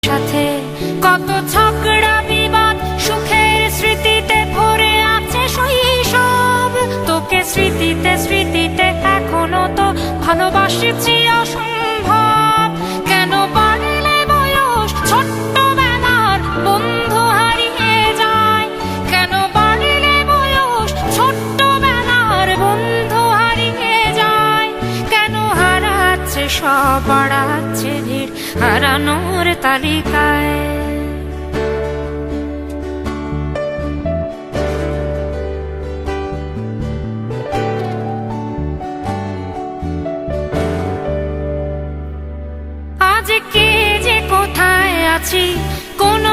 সাথে কত ঝগড়া বিবাদ, সুখের স্মৃতিতে ভরে আছে শৈশব। তোকে স্মৃতিতে স্মৃতিতে এখনো তো ভালোবাসছি অসম্ভব। কেন বাড়লে বয়স ছোট্টবেলার বন্ধু হারিয়ে যায়? কেন বাড়লে বয়স ছোট্টবেলার বন্ধু হারিয়ে যায়? কেন হারাচ্ছে সব, বাড়াচ্ছে ভিড় হারানোর তালিকায়? আজ কে যে কোথায় আছি কোনো